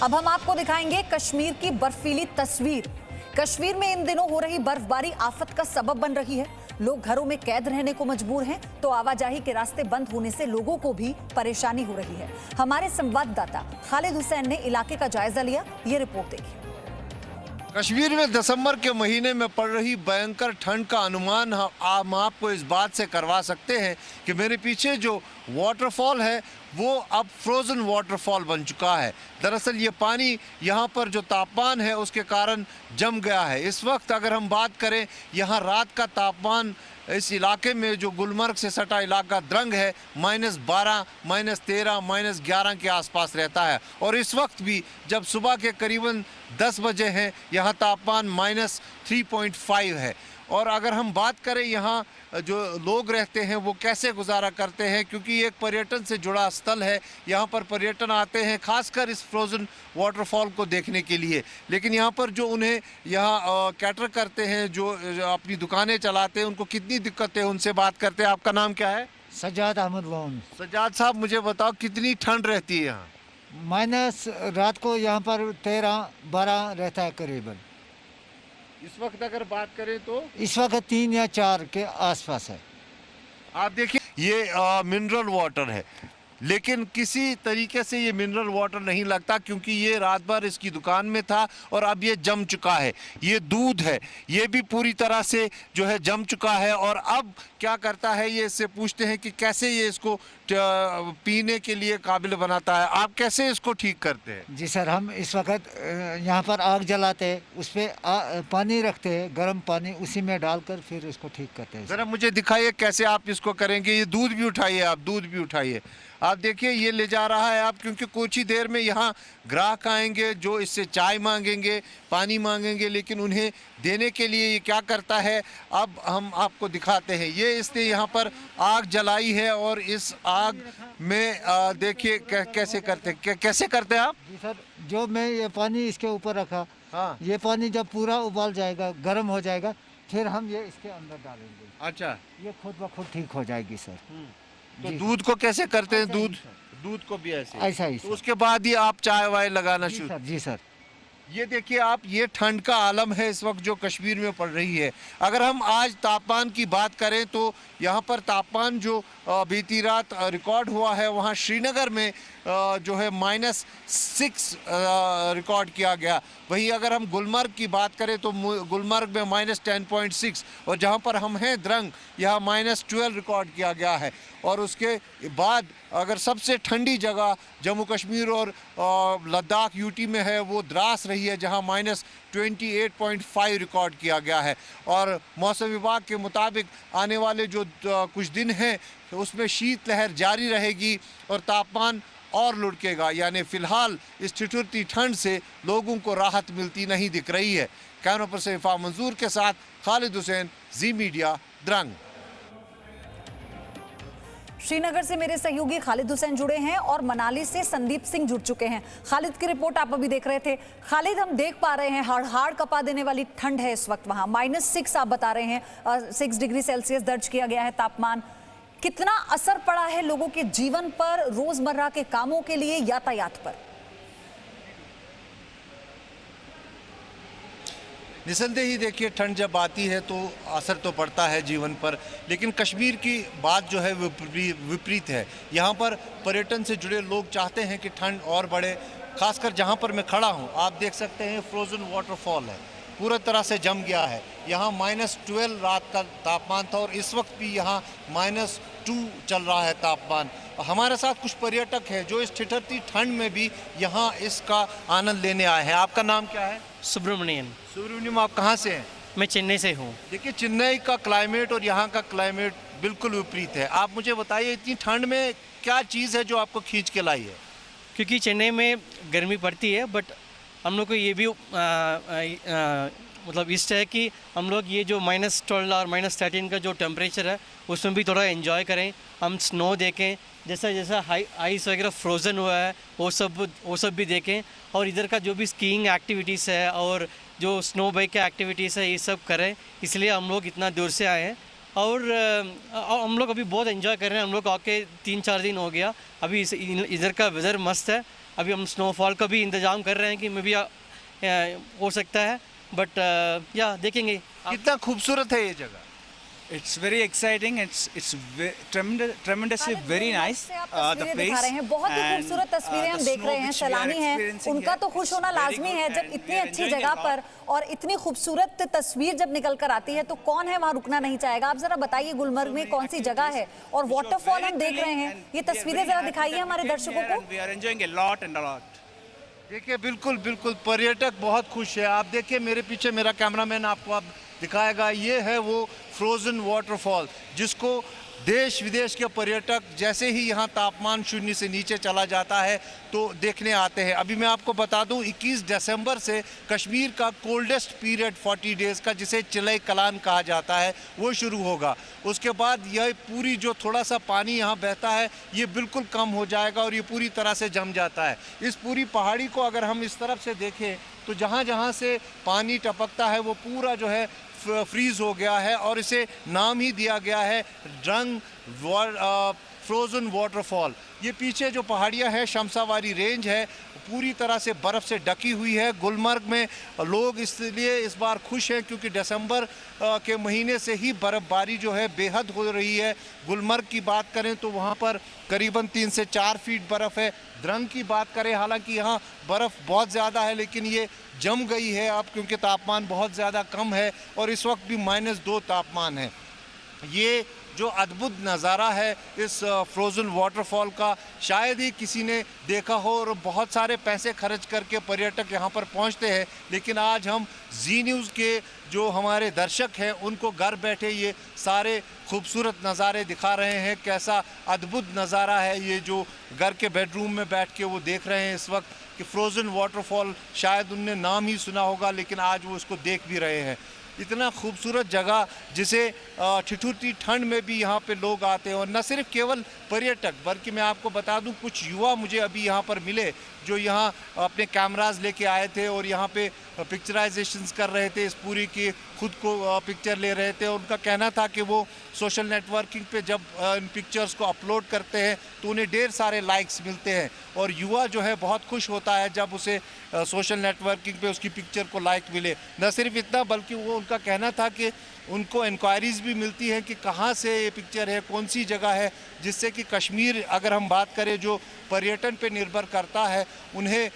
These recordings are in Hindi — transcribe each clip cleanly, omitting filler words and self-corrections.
अब हम आपको दिखाएंगे कश्मीर की बर्फीली तस्वीर। कश्मीर में इन दिनों हो रही बर्फबारी आफत का सबब बन रही है। लोग घरों में कैद रहने को मजबूर हैं, तो आवाजाही के रास्ते बंद होने से लोगों को भी परेशानी हो रही है। हमारे संवाददाता खालिद हुसैन ने इलाके का जायजा लिया, ये रिपोर्ट देखिए। कश्मीर में दिसंबर के महीने में पड़ रही भयंकर ठंड का अनुमान हम आपको इस बात से करवा सकते हैं कि मेरे पीछे जो वाटरफॉल है वो अब फ्रोज़न वाटरफॉल बन चुका है। दरअसल ये पानी यहाँ पर जो तापमान है उसके कारण जम गया है। इस वक्त अगर हम बात करें, यहाँ रात का तापमान इस इलाके में जो गुलमर्ग से सटा इलाका द्रंग है -12, -13, -11 के आसपास रहता है। और इस वक्त भी जब सुबह के करीबन 10 बजे हैं, यहाँ तापमान -3.5 है। और अगर हम बात करें यहाँ जो लोग रहते हैं वो कैसे गुजारा करते हैं, क्योंकि ये एक पर्यटन से जुड़ा स्थल है, यहाँ पर पर्यटन आते हैं खासकर इस फ्रोज़न वाटरफॉल को देखने के लिए। लेकिन यहाँ पर जो उन्हें यहाँ कैटर करते हैं, जो अपनी दुकानें चलाते हैं, उनको कितनी दिक्कत है, उनसे बात करते हैं। आपका नाम क्या है? सज्जाद अहमद वाउन। सज्जाद साहब, मुझे बताओ कितनी ठंड रहती है यहाँ? माइनस रात को यहाँ पर 13-12 रहता है करीबन। इस वक्त अगर बात करें तो इस वक्त 3 या 4 के आसपास है। आप देखिए ये मिनरल वाटर है, लेकिन किसी तरीके से ये मिनरल वाटर नहीं लगता, क्योंकि ये रात भर इसकी दुकान में था और अब ये जम चुका है। ये दूध है, ये भी पूरी तरह से जो है जम चुका है। और अब क्या करता है, ये इससे पूछते हैं कि कैसे ये इसको पीने के लिए काबिल बनाता है। आप कैसे इसको ठीक करते हैं? जी सर, हम इस वक्त यहाँ पर आग जलाते हैं, उस पर पानी रखते हैं, गर्म पानी, उसी में डालकर फिर इसको ठीक करते हैं। ज़रा मुझे दिखाइए कैसे आप इसको करेंगे। ये दूध भी उठाइए, आप दूध भी उठाइए। आप देखिए ये ले जा रहा है आप, क्योंकि कुछ ही देर में यहाँ ग्राहक आएंगे जो इससे चाय मांगेंगे, पानी मांगेंगे, लेकिन उन्हें देने के लिए ये क्या करता है, अब हम आपको दिखाते हैं। ये इसने यहाँ पर आग जलाई है और इस आग में देखिए कैसे करते हैं आप? जी सर, जो मैं ये पानी इसके ऊपर रखा, हाँ, ये पानी जब पूरा उबाल जाएगा, गर्म हो जाएगा, फिर हम ये इसके अंदर डालेंगे। अच्छा, ये खुद ब खुद ठीक हो जाएगी सर। तो दूध को कैसे करते हैं? दूध को भी ऐसे ऐसा ही तो सर। उसके बाद ही आप चाय वाय लगाना जी शुरू? सर, जी सर। ये देखिए आप, ये ठंड का आलम है इस वक्त जो कश्मीर में पड़ रही है। अगर हम आज तापमान की बात करें तो यहाँ पर तापमान जो बीती रात रिकॉर्ड हुआ है, वहाँ श्रीनगर में जो है -6 रिकॉर्ड किया गया। वहीं अगर हम गुलमर्ग की बात करें तो गुलमर्ग में -10.6, और जहाँ पर हम हैं द्रंग, यहाँ -12 रिकॉर्ड किया गया है। और उसके बाद अगर सबसे ठंडी जगह जम्मू कश्मीर और लद्दाख यूटी में है, वो द्रास रही है, जहाँ -28.5 रिकॉर्ड किया गया है। और मौसम विभाग के मुताबिक आने वाले जो कुछ दिन हैं उसमें शीतलहर जारी रहेगी और तापमान और लुढ़केगा। यानी फिलहाल इस ठिठुरती ठंड से लोगों को राहत मिलती नहीं दिख रही है। कैमरा पर्सन इरफान मंजूर के साथ खालिद हुसैन, जी मीडिया, द्रंग। श्रीनगर से मेरे सहयोगी खालिद हुसैन जुड़े हैं और मनाली से संदीप सिंह जुड़ चुके हैं। खालिद की रिपोर्ट आप अभी देख रहे थे। खालिद, हम देख पा रहे हैं हाड़ कपा देने वाली ठंड है इस वक्त वहां। -6 आप बता रहे हैं, 6 डिग्री सेल्सियस दर्ज किया गया है तापमान। कितना असर पड़ा है लोगों के जीवन पर, रोजमर्रा के कामों के लिए, यातायात पर? निसंदेह ही देखिए, ठंड जब आती है तो असर तो पड़ता है जीवन पर, लेकिन कश्मीर की बात जो है वो विपरीत है। यहाँ पर पर्यटन से जुड़े लोग चाहते हैं कि ठंड और बढ़े। खासकर जहाँ पर मैं खड़ा हूँ, आप देख सकते हैं फ्रोज़न वाटरफॉल है, पूरा तरह से जम गया है। यहाँ -12 रात का तापमान था और इस वक्त भी यहाँ -2 चल रहा है तापमान। हमारे साथ कुछ पर्यटक हैं जो इस ठिठुरती ठंड में भी यहाँ इसका आनंद लेने आए हैं। आपका नाम क्या है? सुब्रमण्यन। सुब्रमण्यम, आप कहाँ से हैं? मैं चेन्नई से हूँ। देखिए, चेन्नई का क्लाइमेट और यहाँ का क्लाइमेट बिल्कुल विपरीत है। आप मुझे बताइए, इतनी ठंड में क्या चीज़ है जो आपको खींच के लाई है? क्योंकि चेन्नई में गर्मी पड़ती है, बट हम लोग को ये भी मतलब इष्ट है कि हम लोग ये जो -12 और -13 का जो टेम्परेचर है उसमें भी थोड़ा एंजॉय करें, हम स्नो देखें, जैसा जैसा आइस वगैरह फ्रोज़न हुआ है वो सब भी देखें। और इधर का जो भी स्कीइंग एक्टिविटीज़ है और जो स्नो बाइक की एक्टिविटीज़ है, ये सब करें, इसलिए हम लोग इतना दूर से आए हैं। और हम लोग अभी बहुत एंजॉय कर रहे हैं। हम लोग आके 3-4 दिन हो गया। अभी इधर का वेदर मस्त है अभी हम स्नोफॉल का भी इंतज़ाम कर रहे हैं कि मे बी हो सकता है, बट या देखेंगे। कितना खूबसूरत है ये जगह। It's very exciting. It's tremendously very nice. से आप The तस्वीरें place दिखा रहे हैं, बहुत ही and, खूबसूरत तस्वीरें हम the देख snow रहे हैं। which we are सैलानी हैं, experiencing उनका here, तो खुश it's होना very लाजमी good है जब and इतनी we are अच्छी enjoying जगह a lot. पर और इतनी खूबसूरत तस्वीर जब निकल कर आती है तो कौन है वहाँ रुकना नहीं चाहेगा। आप जरा बताइए गुलमर्ग में कौन सी जगह है और वाटरफॉल हम देख रहे हैं, ये तस्वीरें जरा दिखाइए हमारे दर्शकों को। We are enjoying a lot and a lot. देखिए बिल्कुल बिल्कुल पर्यटक बहुत खुश है। आप देखिए मेरे पीछे मेरा कैमरामैन आपको अब दिखाएगा, ये है वो फ्रोजन वाटरफॉल जिसको देश विदेश के पर्यटक जैसे ही यहाँ तापमान शून्य से नीचे चला जाता है तो देखने आते हैं। अभी मैं आपको बता दूं 21 दिसंबर से कश्मीर का कोल्डेस्ट पीरियड 40 डेज़ का, जिसे चिलई कलान कहा जाता है, वो शुरू होगा। उसके बाद यह पूरी जो थोड़ा सा पानी यहाँ बहता है ये बिल्कुल कम हो जाएगा और ये पूरी तरह से जम जाता है। इस पूरी पहाड़ी को अगर हम इस तरफ से देखें तो जहाँ जहाँ से पानी टपकता है वो पूरा जो है फ्रीज हो गया है और इसे नाम ही दिया गया है ड्रंग फ्रोजन वाटरफॉल। ये पीछे जो पहाड़ियाँ है शमशाबारी रेंज है, पूरी तरह से बर्फ़ से ढकी हुई है। गुलमर्ग में लोग इसलिए इस बार खुश हैं क्योंकि दिसंबर के महीने से ही बर्फ़बारी जो है बेहद हो रही है। गुलमर्ग की बात करें तो वहाँ पर करीबन 3 से 4 फीट बर्फ़ है। द्रंग की बात करें, हालांकि यहाँ बर्फ़ बहुत ज़्यादा है लेकिन ये जम गई है अब क्योंकि तापमान बहुत ज़्यादा कम है और इस वक्त भी -2 तापमान है। ये जो अद्भुत नज़ारा है इस फ्रोज़न वाटरफॉल का शायद ही किसी ने देखा हो और बहुत सारे पैसे खर्च करके पर्यटक यहाँ पर पहुँचते हैं, लेकिन आज हम जी न्यूज़ के जो हमारे दर्शक हैं उनको घर बैठे ये सारे खूबसूरत नज़ारे दिखा रहे हैं। कैसा अद्भुत नज़ारा है ये जो घर के बेडरूम में बैठ के वो देख रहे हैं इस वक्त कि फ्रोज़न वाटरफॉल शायद उनने नाम ही सुना होगा लेकिन आज वो उसको देख भी रहे हैं। इतना खूबसूरत जगह जिसे ठिठुरती ठंड में भी यहाँ पे लोग आते हैं और न सिर्फ केवल पर्यटक बल्कि मैं आपको बता दूँ कुछ युवा मुझे अभी यहाँ पर मिले जो यहाँ अपने कैमराज लेके आए थे और यहाँ पे पिक्चराइजेशंस कर रहे थे, इस पूरी की खुद को पिक्चर ले रहे थे। उनका कहना था कि वो सोशल नेटवर्किंग पे जब इन पिक्चर्स को अपलोड करते हैं तो उन्हें ढेर सारे लाइक्स मिलते हैं और युवा जो है बहुत खुश होता है जब उसे सोशल नेटवर्किंग पे उसकी पिक्चर को लाइक मिले। न सिर्फ इतना बल्कि वो उनका कहना था कि उनको इंक्वायरीज़ भी मिलती हैं कि कहाँ से ये पिक्चर है, कौन सी जगह है, जिससे कि कश्मीर अगर हम बात करें जो पर्यटन पे निर्भर करता है उन्हें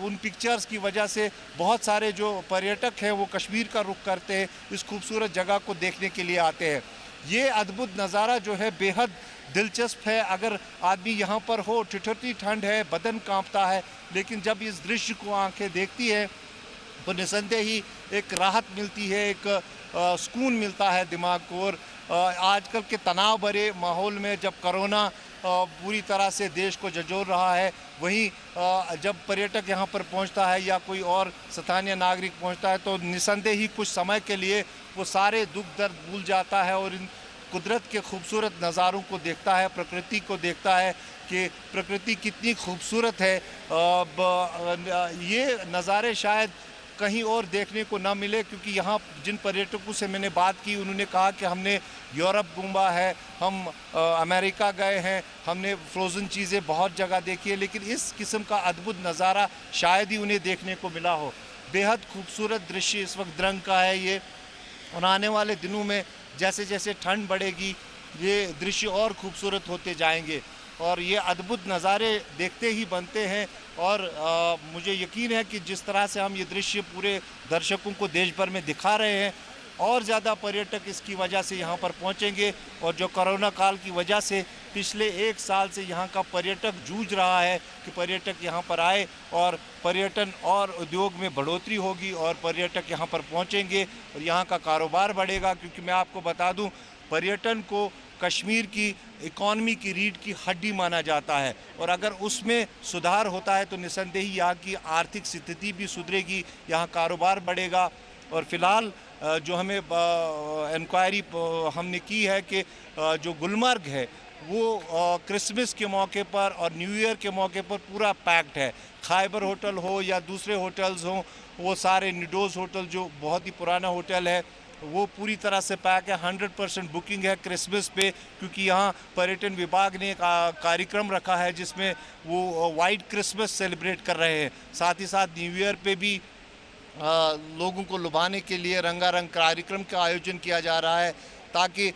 उन पिक्चर्स की वजह से बहुत सारे जो पर्यटक हैं वो कश्मीर का रुख करते हैं, इस खूबसूरत जगह को देखने के लिए आते हैं। ये अद्भुत नज़ारा जो है बेहद दिलचस्प है। अगर आदमी यहाँ पर हो, ठिठुरती ठंड है, बदन कांपता है, लेकिन जब इस दृश्य को आंखें देखती है तो निसंदेह ही एक राहत मिलती है, एक सुकून मिलता है दिमाग को। और आजकल के तनाव भरे माहौल में जब कोरोना पूरी तरह से देश को झंझोर रहा है, वहीं जब पर्यटक यहाँ पर पहुँचता है या कोई और स्थानीय नागरिक पहुँचता है तो निसंदेह ही कुछ समय के लिए वो सारे दुख दर्द भूल जाता है और इन कुदरत के खूबसूरत नज़ारों को देखता है, प्रकृति को देखता है कि प्रकृति कितनी खूबसूरत है। ये नज़ारे शायद कहीं और देखने को ना मिले क्योंकि यहाँ जिन पर्यटकों से मैंने बात की उन्होंने कहा कि हमने यूरोप घूमा है, हम अमेरिका गए हैं, हमने फ्रोज़न चीज़ें बहुत जगह देखी है, लेकिन इस किस्म का अद्भुत नज़ारा शायद ही उन्हें देखने को मिला हो। बेहद खूबसूरत दृश्य इस वक्त द्रंग का है ये, और आने वाले दिनों में जैसे जैसे ठंड बढ़ेगी ये दृश्य और खूबसूरत होते जाएंगे और ये अद्भुत नज़ारे देखते ही बनते हैं। और मुझे यकीन है कि जिस तरह से हम ये दृश्य पूरे दर्शकों को देश भर में दिखा रहे हैं और ज़्यादा पर्यटक इसकी वजह से यहाँ पर पहुँचेंगे। और जो कोरोना काल की वजह से पिछले 1 साल से यहाँ का पर्यटक जूझ रहा है कि पर्यटक यहाँ पर आए और पर्यटन और उद्योग में बढ़ोतरी होगी और पर्यटक यहाँ पर पहुँचेंगे और यहाँ का कारोबार बढ़ेगा। क्योंकि मैं आपको बता दूँ पर्यटन को कश्मीर की इकॉनमी की रीढ़ की हड्डी माना जाता है और अगर उसमें सुधार होता है तो निसंदेह यहाँ की आर्थिक स्थिति भी सुधरेगी, यहाँ कारोबार बढ़ेगा। और फ़िलहाल जो हमें इंक्वायरी हमने की है कि जो गुलमर्ग है वो क्रिसमस के मौके पर और न्यू ईयर के मौके पर पूरा पैक्ड है। खाइबर होटल हो या दूसरे होटल्स हों, वो सारे निडोज़ होटल जो बहुत ही पुराना होटल है वो पूरी तरह से पैक है। 100% बुकिंग है क्रिसमस पे, क्योंकि यहाँ पर्यटन विभाग ने एक कार्यक्रम रखा है जिसमें वो वाइट क्रिसमस सेलिब्रेट कर रहे हैं। साथ ही साथ न्यू ईयर पे भी लोगों को लुभाने के लिए रंगारंग कार्यक्रम का आयोजन किया जा रहा है, ताकि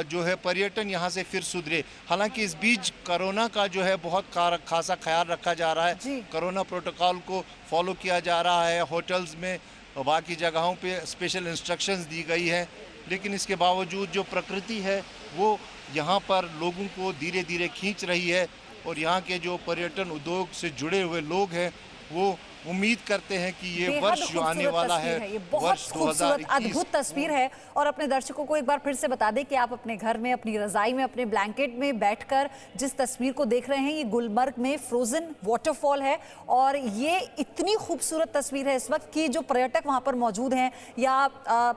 जो है पर्यटन यहाँ से फिर सुधरे। हालांकि इस बीच कोरोना का जो है बहुत खासा ख्याल रखा जा रहा है। कोरोना प्रोटोकॉल को फॉलो किया जा रहा है। होटल्स में बाकी जगहों पे स्पेशल इंस्ट्रक्शंस दी गई है, लेकिन इसके बावजूद जो प्रकृति है वो यहाँ पर लोगों को धीरे धीरे खींच रही है। और यहाँ के जो पर्यटन उद्योग से जुड़े हुए लोग हैं वो उम्मीद करते हैं कि ये वर्ष जो आने वाला है, ये बहुत खूबसूरत अद्भुत तस्वीर है। और अपने दर्शकों को एक बार फिर से बता दें कि आप अपने घर में, अपनी रजाई में, अपने ब्लैंकेट में बैठकर जिस तस्वीर को देख रहे हैं, ये गुलमर्ग में फ्रोजन वाटरफॉल है। और ये इतनी खूबसूरत तस्वीर है इस वक्त कि जो पर्यटक वहाँ पर मौजूद हैं या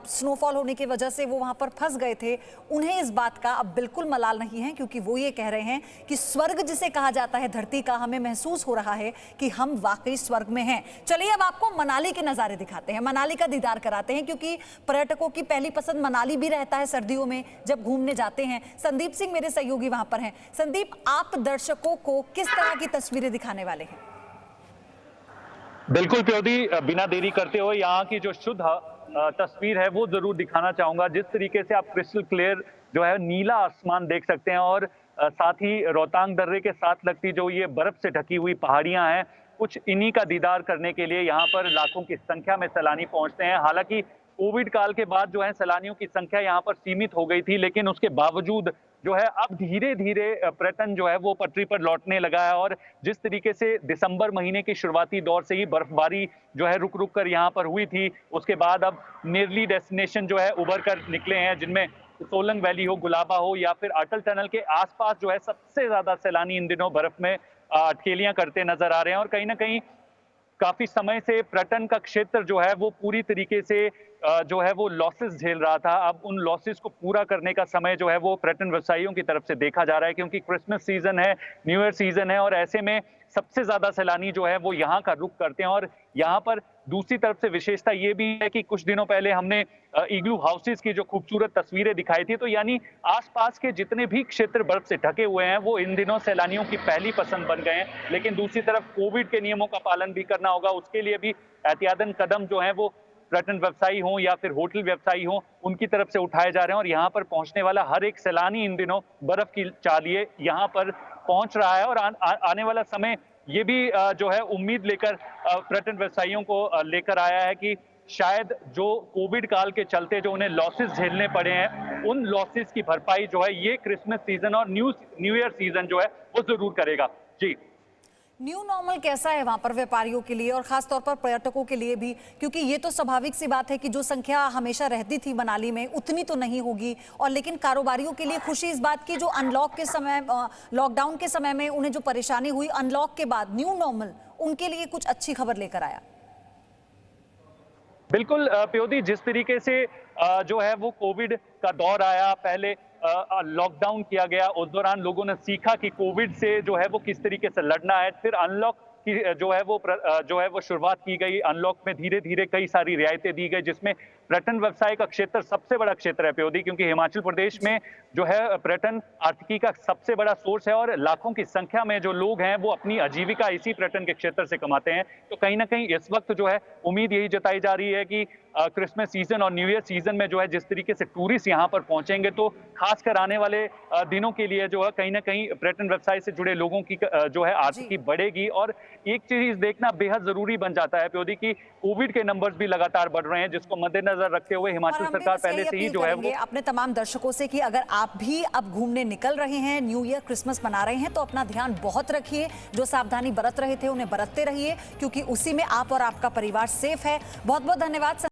स्नोफॉल होने की वजह से वो वहाँ पर फंस गए थे, उन्हें इस बात का अब बिल्कुल मलाल नहीं है, क्योंकि वो ये कह रहे हैं कि स्वर्ग जिसे कहा जाता है धरती का, हमें महसूस हो रहा है कि हम वाकई स्वर्ग में हैं। चलिए अब आपको मनाली के नजारे दिखाते हैं, मनाली का दीदार कराते हैं, क्योंकि पर्यटकों की पहली पसंद मनाली भी रहता है सर्दियों में जब घूमने जाते हैं। संदीप सिंह मेरे सहयोगी वहां पर हैं। संदीप, आप दर्शकों को किस तरह की तस्वीरें दिखाने वाले हैं? बिल्कुल प्योदी, बिना देरी करते हुए यहाँ की जो शुद्ध तस्वीर है वो जरूर दिखाना चाहूंगा। जिस तरीके से आप क्रिस्टल क्लियर जो है नीला आसमान देख सकते हैं, और साथ ही रोहतांग दर्रे के साथ लगती जो ये बर्फ से ढकी हुई पहाड़ियां हैं, कुछ इन्हीं का दीदार करने के लिए यहाँ पर लाखों की संख्या में सैलानी पहुंचते हैं। हालांकि कोविड काल के बाद जो है सैलानियों की संख्या यहाँ पर सीमित हो गई थी, लेकिन उसके बावजूद जो है अब धीरे धीरे पर्यटन जो है वो पटरी पर लौटने लगा है। और जिस तरीके से दिसंबर महीने की शुरुआती दौर से ही बर्फबारी जो है रुक रुक कर यहाँ पर हुई थी, उसके बाद अब नियरली डेस्टिनेशन जो है उभर कर निकले हैं, जिनमें सोलंग वैली हो, गुलाबा हो, या फिर अटल टनल के आसपास जो है सबसे ज्यादा सैलानी इन दिनों बर्फ में अटकेलियां करते नजर आ रहे हैं। और कहीं ना कहीं काफी समय से पर्यटन का क्षेत्र जो है वो पूरी तरीके से जो है वो लॉसेस झेल रहा था। अब उन लॉसेस को पूरा करने का समय जो है वो पर्यटन व्यवसायियों की तरफ से देखा जा रहा है, क्योंकि क्रिसमस सीजन है, न्यू ईयर सीजन है, और ऐसे में सबसे ज्यादा सैलानी जो है वो यहाँ का रुख करते हैं। और यहाँ पर दूसरी तरफ से विशेषता ये भी है कि कुछ दिनों पहले हमने इग्लू हाउसेस की जो खूबसूरत तस्वीरें दिखाई थी, तो यानी आसपास के जितने भी क्षेत्र बर्फ से ढके हुए हैं वो इन दिनों सैलानियों की पहली पसंद बन गए हैं। लेकिन दूसरी तरफ कोविड के नियमों का पालन भी करना होगा, उसके लिए भी एहतियातन कदम जो है वो पर्यटन व्यवसायी हों या फिर होटल व्यवसायी हों, उनकी तरफ से उठाए जा रहे हैं। और यहाँ पर पहुंचने वाला हर एक सैलानी इन दिनों बर्फ की चाह लिए यहाँ पर पहुंच रहा है। और आने वाला समय ये भी जो है उम्मीद लेकर पर्यटन व्यवसायियों को लेकर आया है कि शायद जो कोविड काल के चलते जो उन्हें लॉसेस झेलने पड़े हैं, उन लॉसेस की भरपाई जो है ये क्रिसमस सीजन और न्यू ईयर सीजन जो है वो जरूर करेगा। जी, न्यू नॉर्मल कैसा है वहां पर व्यापारियों के लिए और खासतौर पर पर्यटकों के लिए भी, क्योंकि ये तो स्वाभाविक सी बात है कि जो संख्या हमेशा रहती थी मनाली में उतनी तो नहीं होगी, और लेकिन कारोबारियों के लिए खुशी इस बात की जो अनलॉक के समय, लॉकडाउन के समय में उन्हें जो परेशानी हुई, अनलॉक के बाद न्यू नॉर्मल उनके लिए कुछ अच्छी खबर लेकर आया। बिल्कुल प्योदी, जिस तरीके से जो है वो कोविड का दौर आया, पहले लॉकडाउन किया गया, उस दौरान लोगों ने सीखा कि कोविड से जो है वो किस तरीके से लड़ना है। फिर अनलॉक की जो है वो शुरुआत की गई। अनलॉक में धीरे धीरे कई सारी रियायतें दी गई, जिसमें पर्यटन व्यवसाय का क्षेत्र सबसे बड़ा क्षेत्र है प्योदी, क्योंकि हिमाचल प्रदेश में जो है पर्यटन आर्थिकी का सबसे बड़ा सोर्स है, और लाखों की संख्या में जो लोग हैं वो अपनी आजीविका इसी पर्यटन के क्षेत्र से कमाते हैं। तो कहीं ना कहीं इस वक्त जो है उम्मीद यही जताई जा रही है कि क्रिसमस सीजन और न्यू ईयर सीजन में जो है जिस तरीके से टूरिस्ट यहाँ पर पहुंचेंगे, तो खासकर आने वाले दिनों के लिए जो है कहीं ना कहीं पर्यटन व्यवसाय से जुड़े लोगों की जो है आर्थिकी बढ़ेगी। और एक चीज देखना बेहद जरूरी बन जाता है प्योदी की कोविड के नंबर्स भी लगातार बढ़ रहे हैं, जिसको मद्देनजर रखते हुए हिमाचल सरकार पहले से ही जो है वो अपने तमाम दर्शकों से कि अगर आप भी अब घूमने निकल रहे हैं, न्यू ईयर क्रिसमस मना रहे हैं, तो अपना ध्यान बहुत रखिए, जो सावधानी बरत रहे थे उन्हें बरतते रहिए, क्योंकि उसी में आप और आपका परिवार सेफ है। बहुत बहुत धन्यवाद।